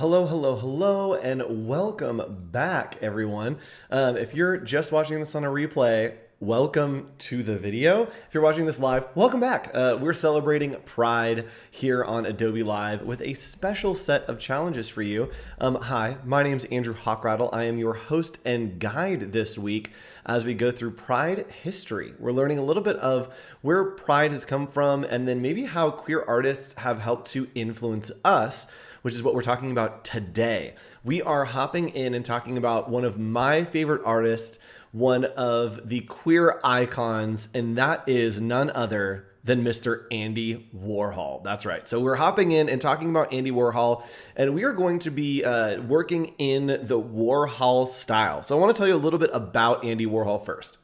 Hello, hello, hello, and welcome back, everyone. If you're just watching this on a replay, welcome to the video. If you're watching this live, welcome back. We're celebrating Pride here on Adobe Live with a special set of challenges for you. Hi, my name's Andrew Hockrattle. I am your host and guide this week as we go through Pride history. We're learning a little bit of where Pride has come from and then maybe how queer artists have helped to influence us, which is what we're talking about today. We are hopping in and talking about one of my favorite artists, one of the queer icons, and that is none other than Mr. Andy Warhol. That's right. So we're hopping in and talking about Andy Warhol, and we are going to be working in the Warhol style. So I want to tell you a little bit about Andy Warhol first.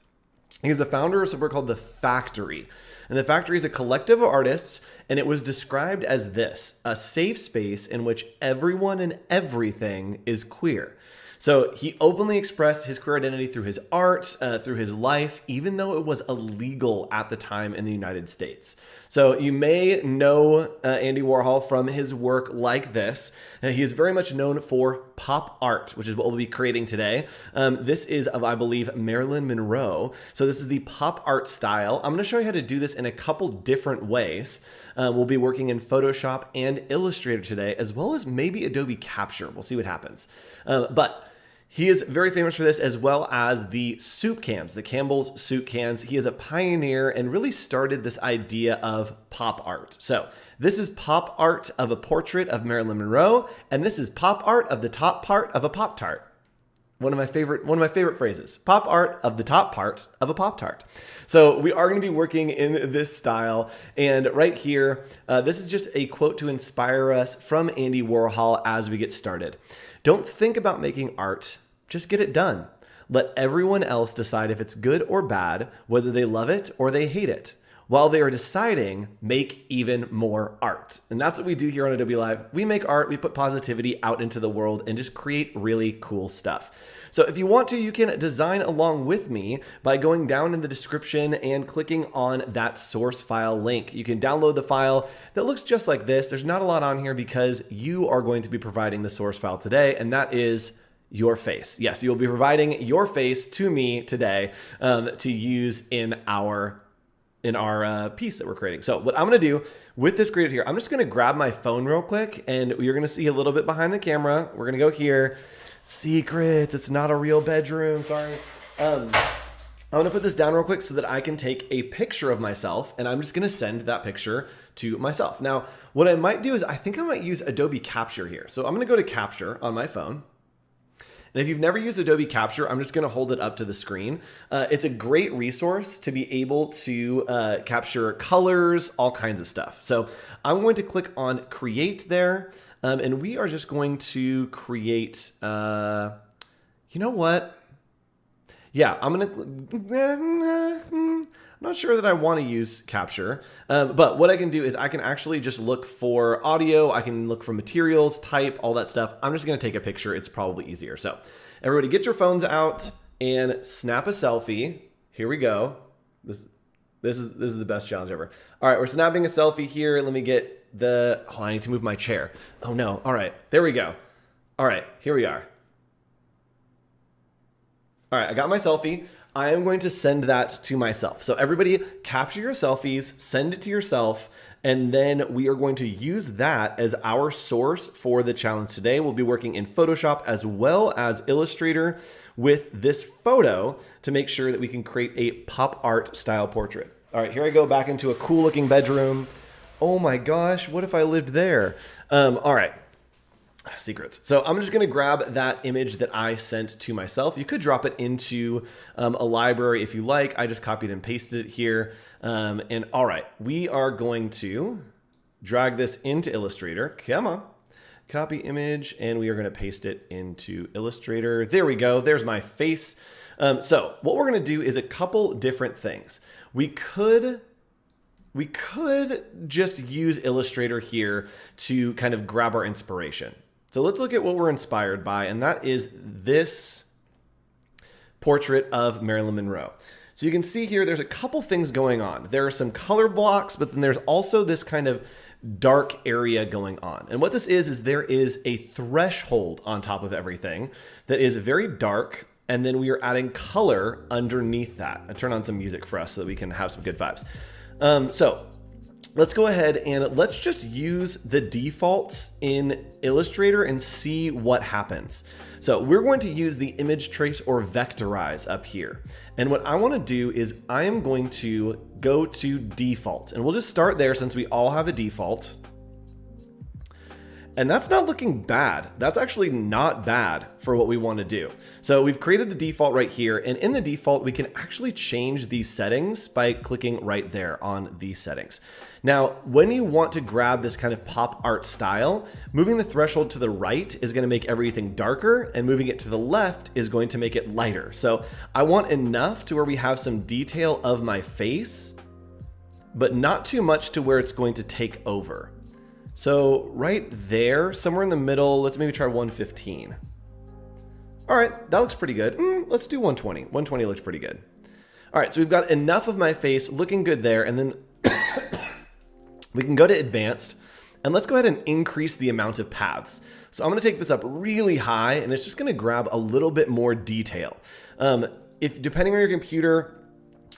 He's the founder of something called The Factory. And The Factory is a collective of artists, and it was described as this: a safe space in which everyone and everything is queer. So he openly expressed his queer identity through his art, through his life, even though it was illegal at the time in the United States. So you may know Andy Warhol from his work like this. He is very much known for pop art, which is what we'll be creating today. This is of, I believe, Marilyn Monroe. So this is the pop art style. I'm going to show you how to do this in a couple different ways. We'll be working in Photoshop and Illustrator today, as well as maybe Adobe Capture. We'll see what happens. But he is very famous for this, as well as the soup cans, the Campbell's soup cans. He is a pioneer and really started this idea of pop art. So this is pop art of a portrait of Marilyn Monroe, and this is pop art of the top part of a Pop-Tart. One of my favorite phrases: pop art of the top part of a Pop-Tart. So we are going to be working in this style. And right here, this is just a quote to inspire us from Andy Warhol as we get started. Don't think about making art, just get it done. Let everyone else decide if it's good or bad, whether they love it or they hate it. While they are deciding, make even more art. And that's what we do here on Adobe Live. We make art, we put positivity out into the world and just create really cool stuff. So if you want to, you can design along with me by going down in the description and clicking on that source file link. You can download the file that looks just like this. There's not a lot on here because you are going to be providing the source file today, and that is your face. Yes, you'll be providing your face to me today to use in our piece that we're creating. So what I'm going to do with this created here, I'm just going to grab my phone real quick, and you're going to see a little bit behind the camera. We're going to go here. Secrets. It's not a real bedroom. Sorry. I'm going to put this down real quick so that I can take a picture of myself, and I'm just going to send that picture to myself. Now, what I might do is I think I might use Adobe Capture here. So I'm going to go to Capture on my phone. And if you've never used Adobe Capture, I'm just going to hold it up to the screen. It's a great resource to be able to capture colors, all kinds of stuff. So I'm going to click on Create there, and we are just going to create, you know what? Yeah, I'm not sure that I want to use Capture, but what I can do is I can actually just look for audio. I can look for materials, type, all that stuff. I'm just going to take a picture. It's probably easier. So everybody get your phones out and snap a selfie. Here we go. This is the best challenge ever. All right, we're snapping a selfie here. Let me get I need to move my chair. Oh no. All right, there we go. All right, here we are. All right, I got my selfie. I am going to send that to myself. So everybody capture your selfies, send it to yourself, and then we are going to use that as our source for the challenge today. We'll be working in Photoshop as well as Illustrator with this photo to make sure that we can create a pop art style portrait. All right, here I go back into a cool looking bedroom. Oh my gosh, what if I lived there? All right. Secrets. So I'm just going to grab that image that I sent to myself. You could drop it into a library if you like. I just copied and pasted it here. And all right, we are going to drag this into Illustrator. Come on. Copy image, and we are going to paste it into Illustrator. There we go. There's my face. So what we're going to do is a couple different things. We could just use Illustrator here to kind of grab our inspiration. So let's look at what we're inspired by, and that is this portrait of Marilyn Monroe. So you can see here, there's a couple things going on. There are some color blocks, but then there's also this kind of dark area going on. And what this is there is a threshold on top of everything that is very dark, and then we are adding color underneath that. I turn on some music for us so that we can have some good vibes. So let's go ahead and let's just use the defaults in Illustrator and see what happens. So we're going to use the image trace or vectorize up here. And what I want to do is I am going to go to default, and we'll just start there since we all have a default. And that's not looking bad. That's actually not bad for what we want to do. So we've created the default right here, and in the default, we can actually change these settings by clicking right there on these settings. Now, when you want to grab this kind of pop art style, moving the threshold to the right is going to make everything darker, and moving it to the left is going to make it lighter. So I want enough to where we have some detail of my face, but not too much to where it's going to take over. So right there, somewhere in the middle, let's maybe try 115. All right, that looks pretty good. Let's do 120. 120 looks pretty good. All right, so we've got enough of my face looking good there, and then we can go to advanced, and let's go ahead and increase the amount of paths. So I'm gonna take this up really high, and it's just gonna grab a little bit more detail. Depending on your computer,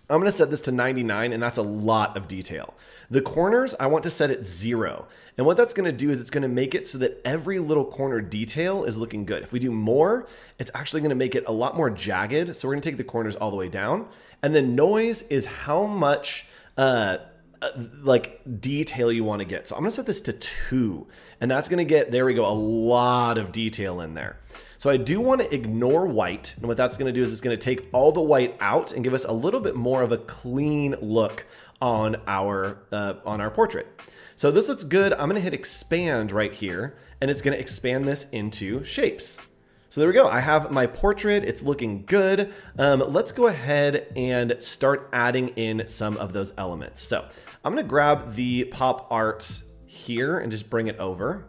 I'm gonna set this to 99, and that's a lot of detail. The corners, I want to set at 0. And what that's gonna do is it's gonna make it so that every little corner detail is looking good. If we do more, it's actually gonna make it a lot more jagged. So we're gonna take the corners all the way down. And then noise is how much like detail you wanna get. So I'm gonna set this to 2. And that's gonna get, there we go, a lot of detail in there. So I do want to ignore white, and what that's going to do is it's going to take all the white out and give us a little bit more of a clean look on our portrait. So this looks good. I'm going to hit expand right here, and it's going to expand this into shapes. So there we go. I have my portrait. It's looking good. Let's go ahead and start adding in some of those elements. So I'm going to grab the pop art here and just bring it over,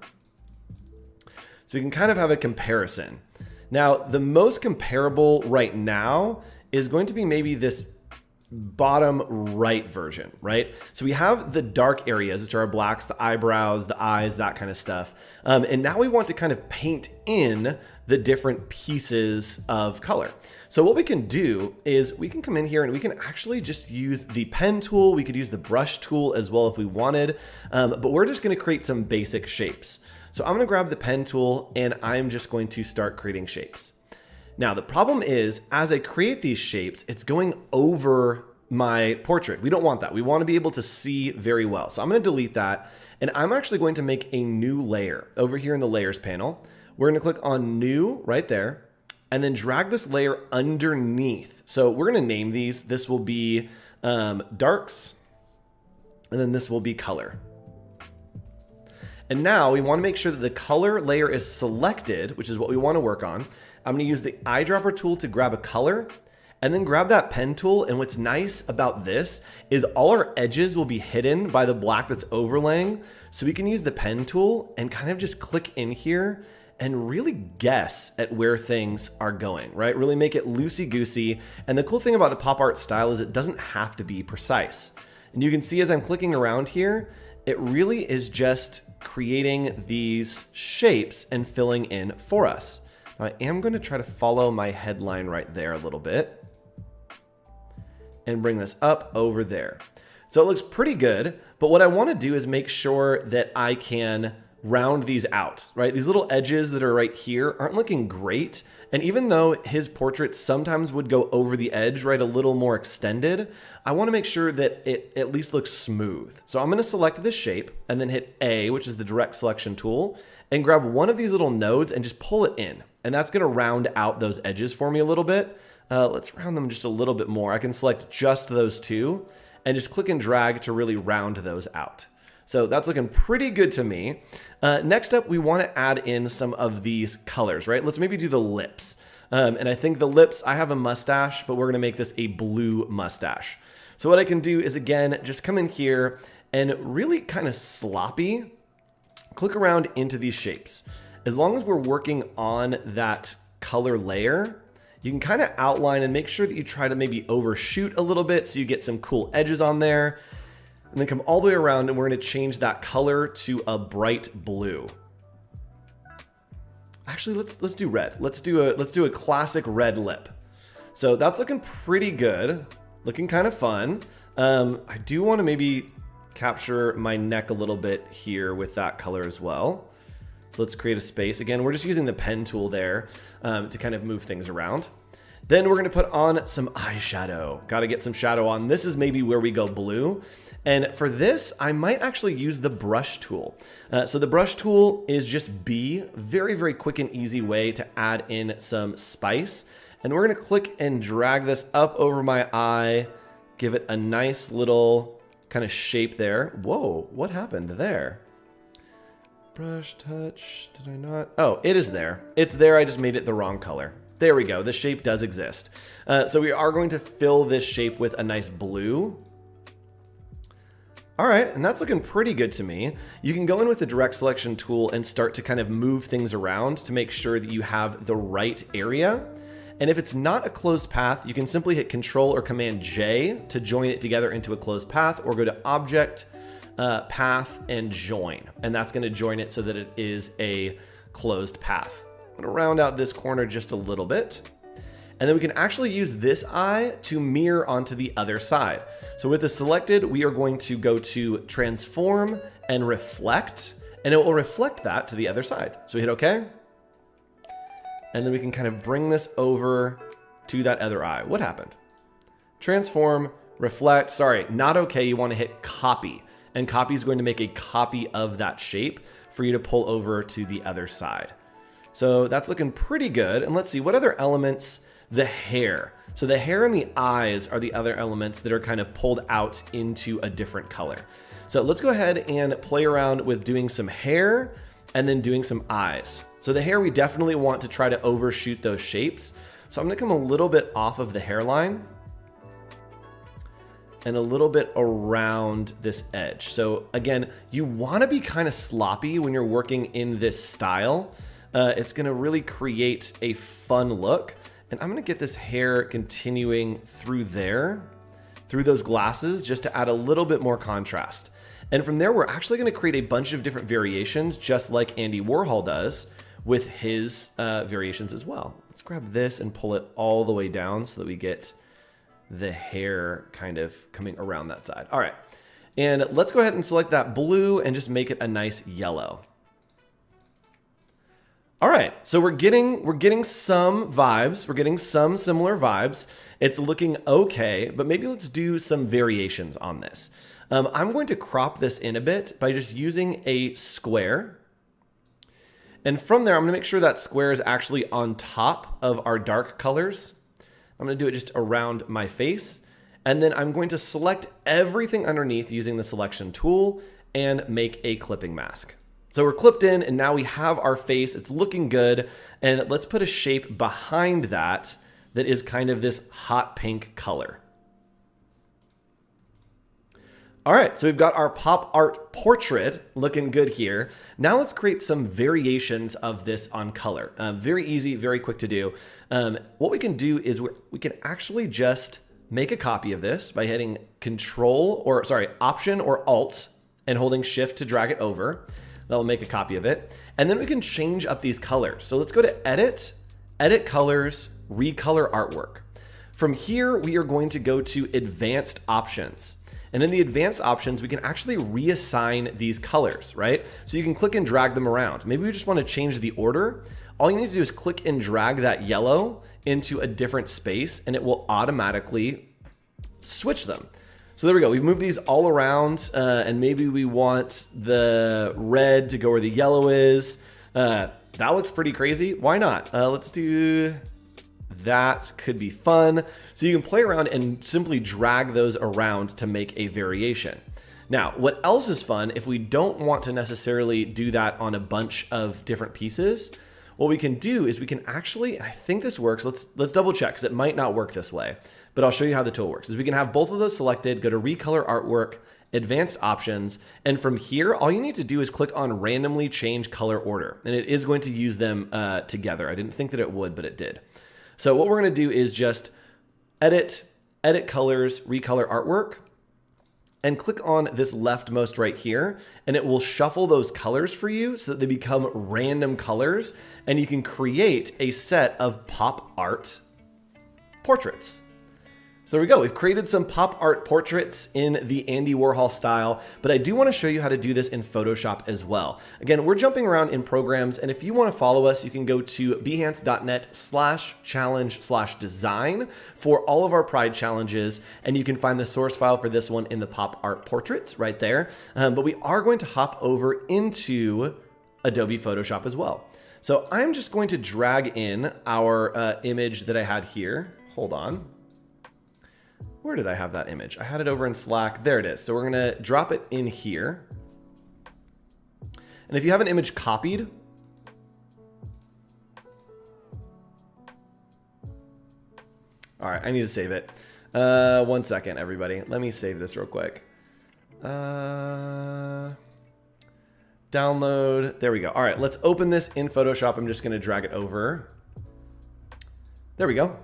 so we can kind of have a comparison. Now, the most comparable right now is going to be maybe this bottom right version, right? So we have the dark areas, which are our blacks, the eyebrows, the eyes, that kind of stuff. And now we want to kind of paint in the different pieces of color. So what we can do is we can come in here and we can actually just use the pen tool. We could use the brush tool as well if we wanted, but we're just gonna create some basic shapes. So I'm gonna grab the pen tool and I'm just going to start creating shapes. Now the problem is, as I create these shapes, it's going over my portrait. We don't want that. We wanna be able to see very well. So I'm gonna delete that, and I'm actually going to make a new layer over here in the layers panel. We're gonna click on new right there, and then drag this layer underneath. So we're gonna name these. This will be darks, and then this will be color. And now we want to make sure that the color layer is selected, which is what we want to work on. I'm going to use the eyedropper tool to grab a color, and then grab that pen tool. And what's nice about this is all our edges will be hidden by the black that's overlaying. So we can use the pen tool and kind of just click in here and really guess at where things are going, right? Really make it loosey-goosey. And the cool thing about the pop art style is it doesn't have to be precise. And you can see as I'm clicking around here, it really is just creating these shapes and filling in for us. Now I am going to try to follow my headline right there a little bit and bring this up over there. So it looks pretty good, but what I want to do is make sure that I can round these out, right? These little edges that are right here aren't looking great. And even though his portrait sometimes would go over the edge, right, a little more extended, I want to make sure that it at least looks smooth. So I'm going to select this shape and then hit A, which is the direct selection tool, and grab one of these little nodes and just pull it in. And that's going to round out those edges for me a little bit. Let's round them just a little bit more. I can select just those two and just click and drag to really round those out. So that's looking pretty good to me. Next up, we want to add in some of these colors, right? Let's maybe do the lips. And I think the lips, I have a mustache, but we're going to make this a blue mustache. So what I can do is, again, just come in here and really kind of sloppy click around into these shapes. As long as we're working on that color layer, you can kind of outline and make sure that you try to maybe overshoot a little bit so you get some cool edges on there. and then come all the way around, and we're going to change that color to a bright blue. Actually, let's do red. Let's do a classic red lip. So that's looking pretty good, looking kind of fun. I do want to maybe capture my neck a little bit here with that color as well. So let's create a space. Again, we're just using the pen tool there to kind of move things around. Then we're going to put on some eyeshadow. Got to get some shadow on. This is maybe where we go blue. And for this, I might actually use the brush tool. So the brush tool is just B, very, very quick and easy way to add in some spice. And we're going to click and drag this up over my eye, give it a nice little kind of shape there. Whoa, what happened there? Brush touch, did I not? Oh, it is there. It's there, I just made it the wrong color. There we go, the shape does exist. So we are going to fill this shape with a nice blue. All right, and that's looking pretty good to me. You can go in with the direct selection tool and start to kind of move things around to make sure that you have the right area. And if it's not a closed path, you can simply hit Control or Command J to join it together into a closed path, or go to Object, Path, and Join. And that's going to join it so that it is a closed path. I'm going to round out this corner just a little bit. And then we can actually use this eye to mirror onto the other side. So with this selected, we are going to go to Transform and Reflect, and it will reflect that to the other side. So we hit OK. And then we can kind of bring this over to that other eye. What happened? Transform, reflect, sorry, not OK. You want to hit Copy. And copy is going to make a copy of that shape for you to pull over to the other side. So that's looking pretty good. And let's see, what other elements? The hair. So the hair and the eyes are the other elements that are kind of pulled out into a different color. So let's go ahead and play around with doing some hair and then doing some eyes. So the hair, we definitely want to try to overshoot those shapes. So I'm going to come a little bit off of the hairline and a little bit around this edge. So again, you want to be kind of sloppy when you're working in this style. It's going to really create a fun look. And I'm going to get this hair continuing through there, through those glasses, just to add a little bit more contrast. And from there, we're actually going to create a bunch of different variations, just like Andy Warhol does with his variations as well. Let's grab this and pull it all the way down so that we get the hair kind of coming around that side. All right. And let's go ahead and select that blue and just make it a nice yellow. All right, so we're getting some vibes. We're getting some similar vibes. It's looking okay, but maybe let's do some variations on this. I'm going to crop this in a bit by just using a square. And from there, I'm gonna make sure that square is actually on top of our dark colors. I'm gonna do it just around my face. And then I'm going to select everything underneath using the selection tool and make a clipping mask. So we're clipped in, and now we have our face. It's looking good. And let's put a shape behind that that is kind of this hot pink color. All right, so we've got our pop art portrait looking good here. Now let's create some variations of this on color. Very easy, very quick to do. What we can do is we can actually just make a copy of this by hitting Option or Alt and holding Shift to drag it over. That will make a copy of it. And then we can change up these colors. So let's go to Edit, Edit Colors, Recolor Artwork. From here, we are going to go to Advanced Options. And in the advanced options, we can actually reassign these colors, right? So you can click and drag them around. Maybe we just want to change the order. All you need to do is click and drag that yellow into a different space, and it will automatically switch them. So there we go. We've moved these all around, and maybe we want the red to go where the yellow is. That looks pretty crazy. Why not? Let's do... That could be fun. So you can play around and simply drag those around to make a variation. Now, what else is fun if we don't want to necessarily do that on a bunch of different pieces? What we can do is we can actually, I think this works. Let's double check because it might not work this way, but I'll show you how the tool works. Is we can have both of those selected, go to Recolor Artwork, Advanced Options, and from here, all you need to do is click on Randomly Change Color Order, and it is going to use them together. I didn't think that it would, but it did. So what we're going to do is just edit colors, recolor artwork. and click on this leftmost right here, and it will shuffle those colors for you so that they become random colors, and you can create a set of pop art portraits. So there we go. We've created some pop art portraits in the Andy Warhol style, but I do want to show you how to do this in Photoshop as well. Again, we're jumping around in programs, and if you want to follow us, you can go to behance.net/challenge/design for all of our Pride challenges, and you can find the source file for this one in the pop art portraits right there. But we are going to hop over into Adobe Photoshop as well. So I'm just going to drag in our image that I had here. Hold on. Where did I have that image? I had it over in Slack. There it is. So we're going to drop it in here. And if you have an image copied, all right, I need to save it. 1 second, everybody. Let me save this real quick. Download. There we go. All right, let's open this in Photoshop. I'm just going to drag it over. There we go.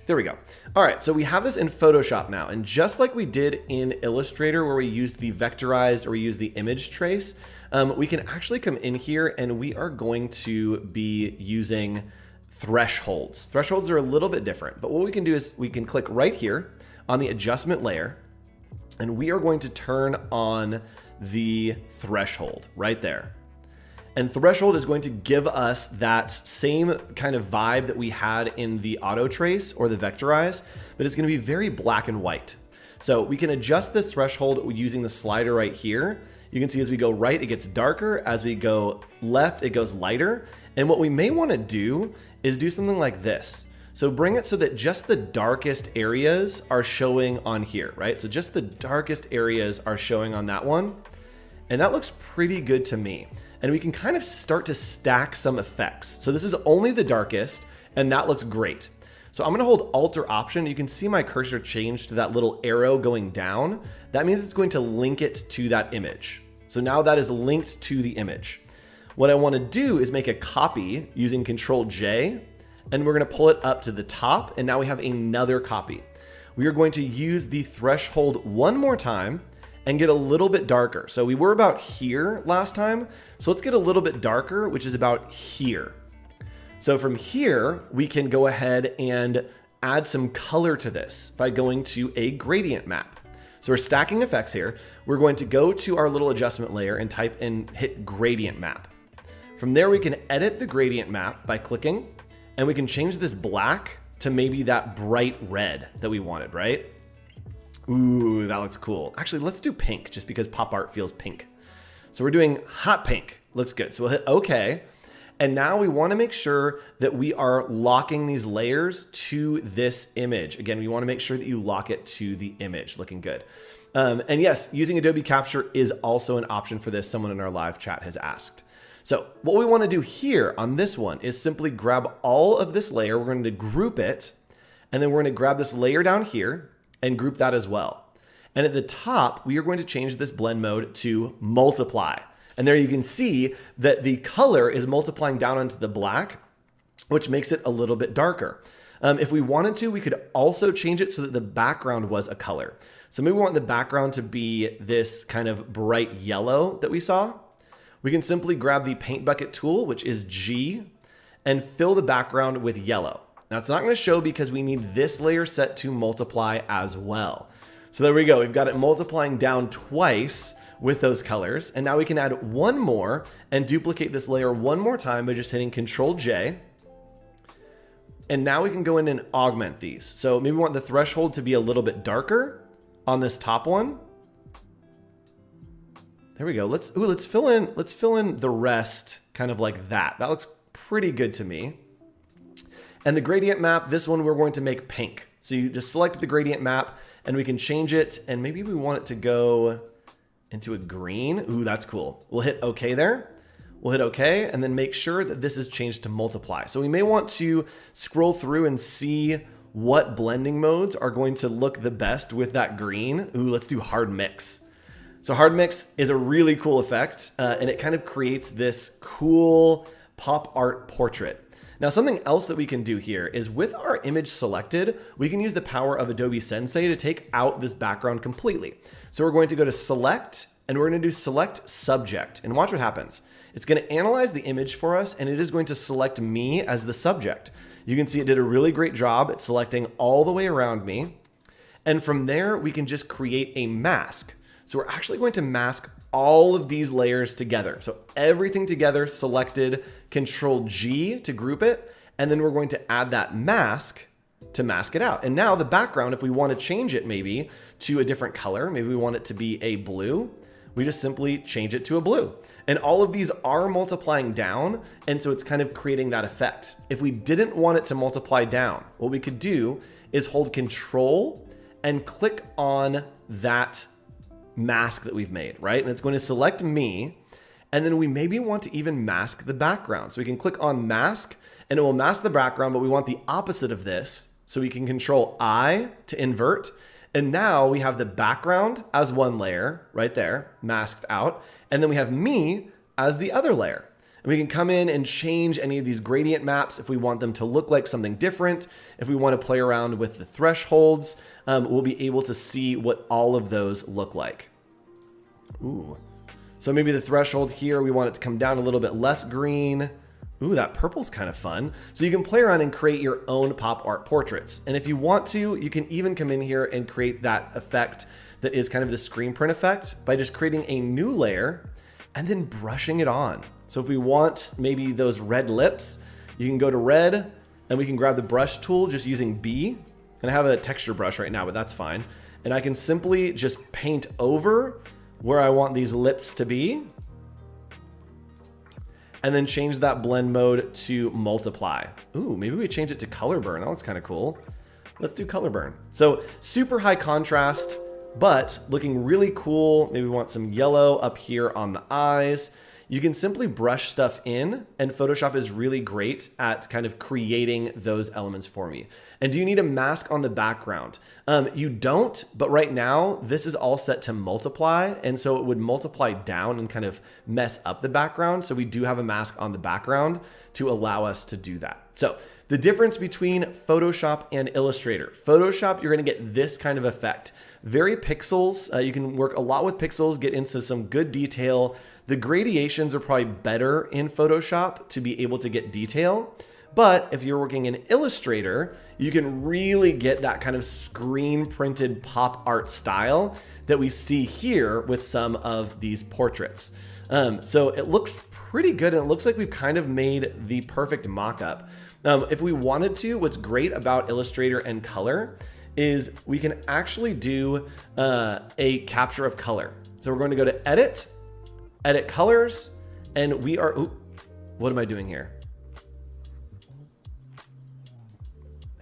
There we go. All right, so we have this in Photoshop now, and just like we did in Illustrator where we used the vectorized or we used the image trace, we can actually come in here and we are going to be using thresholds. Thresholds are a little bit different, but what we can do is we can click right here on the adjustment layer, and we are going to turn on the threshold right there. And threshold is going to give us that same kind of vibe that we had in the auto trace or the vectorize, but it's going to be very black and white. So we can adjust this threshold using the slider right here. You can see as we go right, it gets darker. As we go left, it goes lighter. And what we may want to do is do something like this. So bring it so that just the darkest areas are showing on here, right? So just the darkest areas are showing on that one. And that looks pretty good to me. And we can kind of start to stack some effects. So this is only the darkest, and that looks great. So I'm gonna hold Alt or Option. You can see my cursor change to that little arrow going down. That means it's going to link it to that image. So now that is linked to the image. What I wanna do is make a copy using Control J, and we're gonna pull it up to the top, and now we have another copy. We are going to use the threshold one more time and get a little bit darker. So we were about here last time. So let's get a little bit darker, which is about here. So from here, we can go ahead and add some color to this by going to a gradient map. So we're stacking effects here. We're going to go to our little adjustment layer and type and hit gradient map. From there, we can edit the gradient map by clicking, and we can change this black to maybe that bright red that we wanted, right? Ooh, that looks cool. Actually, let's do pink just because pop art feels pink. So we're doing hot pink. Looks good. So we'll hit OK. And now we want to make sure that we are locking these layers to this image. Again, we want to make sure that you lock it to the image. Looking good. And yes, using Adobe Capture is also an option for this. Someone in our live chat has asked. So what we want to do here on this one is simply grab all of this layer. We're going to group it, and then we're going to grab this layer down here and group that as well. And at the top, we are going to change this blend mode to multiply. And there you can see that the color is multiplying down onto the black, which makes it a little bit darker. If we wanted to, we could also change it so that the background was a color. So maybe we want the background to be this kind of bright yellow that we saw. We can simply grab the paint bucket tool, which is G, and fill the background with yellow. Now it's not going to show because we need this layer set to multiply as well. So there we go. We've got it multiplying down twice with those colors. And now we can add one more and duplicate this layer one more time by just hitting Control J. And now we can go in and augment these. So maybe we want the threshold to be a little bit darker on this top one. There we go. Let's fill in the rest kind of like that. That looks pretty good to me. And the gradient map, this one we're going to make pink. So you just select the gradient map and we can change it. And maybe we want it to go into a green. Ooh, that's cool. We'll hit OK there. We'll hit OK and then make sure that this is changed to multiply. So we may want to scroll through and see what blending modes are going to look the best with that green. Ooh, let's do hard mix. So hard mix is a really cool effect and it kind of creates this cool pop art portrait. Now, something else that we can do here is with our image selected, we can use the power of Adobe Sensei to take out this background completely. So we're going to go to select, and we're going to do select subject, and watch what happens. It's going to analyze the image for us, and it is going to select me as the subject. You can see it did a really great job at selecting all the way around me. And from there, we can just create a mask. So we're actually going to mask all of these layers together. So everything together selected, Control G to group it, and then we're going to add that mask to mask it out. And now the background, if we want to change it maybe to a different color, maybe we want it to be a blue, we just simply change it to a blue. And all of these are multiplying down, and so it's kind of creating that effect. If we didn't want it to multiply down, what we could do is hold Control and click on that mask that we've made, right? And it's going to select me, and then we maybe want to even mask the background. So we can click on mask, and it will mask the background, but we want the opposite of this. So we can Control I to invert, and now we have the background as one layer right there, masked out, and then we have me as the other layer. And we can come in and change any of these gradient maps if we want them to look like something different. If we want to play around with the thresholds, we'll be able to see what all of those look like. Ooh. So maybe the threshold here, we want it to come down a little bit less green. Ooh, that purple's kind of fun. So you can play around and create your own pop art portraits. And if you want to, you can even come in here and create that effect that is kind of the screen print effect by just creating a new layer and then brushing it on. So if we want maybe those red lips, you can go to red and we can grab the brush tool just using B. And I have a texture brush right now, but that's fine. And I can simply just paint over where I want these lips to be, and then change that blend mode to multiply. Ooh, maybe we change it to color burn. That looks kind of cool. Let's do color burn. So super high contrast, but looking really cool. Maybe we want some yellow up here on the eyes. You can simply brush stuff in, and Photoshop is really great at kind of creating those elements for me. And do you need a mask on the background? You don't, but right now this is all set to multiply, and so it would multiply down and kind of mess up the background. So we do have a mask on the background to allow us to do that. So the difference between Photoshop and Illustrator. Photoshop, you're gonna get this kind of effect. Very pixels, you can work a lot with pixels, get into some good detail. The gradations are probably better in Photoshop to be able to get detail. But if you're working in Illustrator, you can really get that kind of screen printed pop art style that we see here with some of these portraits. So it looks pretty good, and it looks like we've kind of made the perfect mock-up. If we wanted to, what's great about Illustrator and color is we can actually do a capture of color. So we're going to go to Edit, Edit Colors, and we are, ooh, what am I doing here?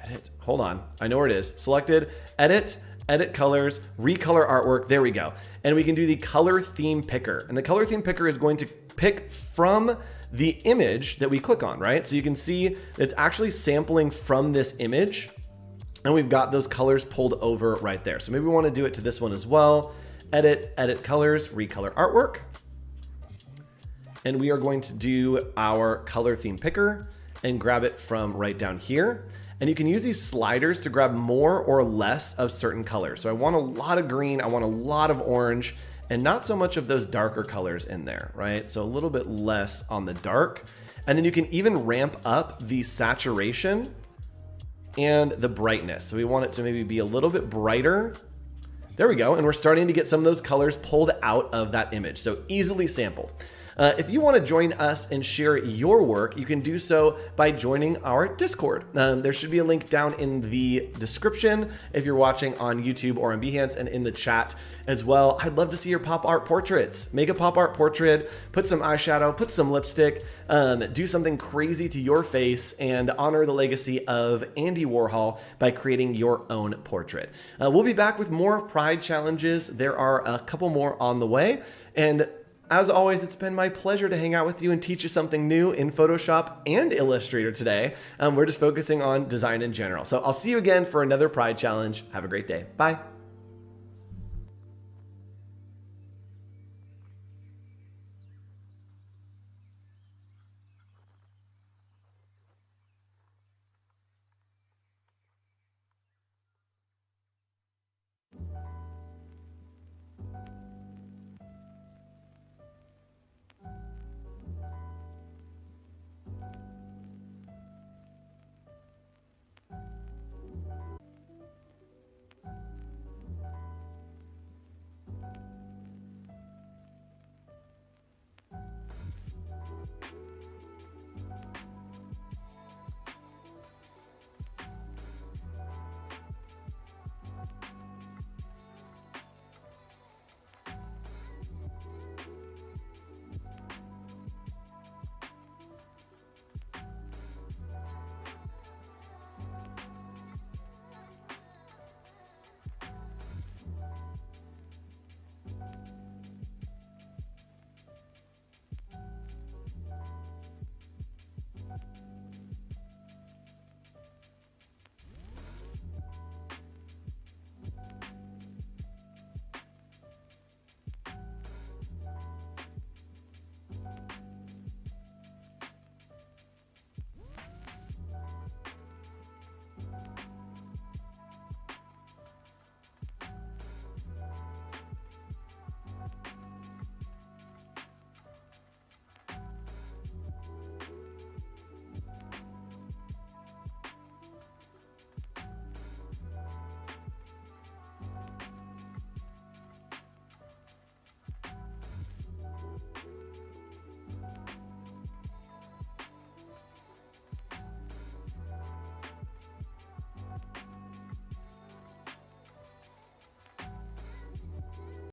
Edit, hold on, I know where it is. Selected, Edit, Edit Colors, Recolor Artwork, there we go. And we can do the Color Theme Picker. And the Color Theme Picker is going to pick from the image that we click on, right? So you can see it's actually sampling from this image, and we've got those colors pulled over right there. So maybe we want to do it to this one as well. Edit, Edit Colors, Recolor Artwork. And we are going to do our color theme picker and grab it from right down here. And you can use these sliders to grab more or less of certain colors. So I want a lot of green, I want a lot of orange, and not so much of those darker colors in there, right? So a little bit less on the dark. And then you can even ramp up the saturation and the brightness. So we want it to maybe be a little bit brighter. There we go. And we're starting to get some of those colors pulled out of that image. So easily sampled. If you want to join us and share your work, you can do so by joining our Discord. There should be a link down in the description if you're watching on YouTube or on Behance, and in the chat as well. I'd love to see your pop art portraits. Make a pop art portrait, put some eyeshadow, put some lipstick, do something crazy to your face, and honor the legacy of Andy Warhol by creating your own portrait. We'll be back with more Pride challenges. There are a couple more on the way, and as always, it's been my pleasure to hang out with you and teach you something new in Photoshop and Illustrator today. We're just focusing on design in general. So I'll see you again for another Pride challenge. Have a great day. Bye.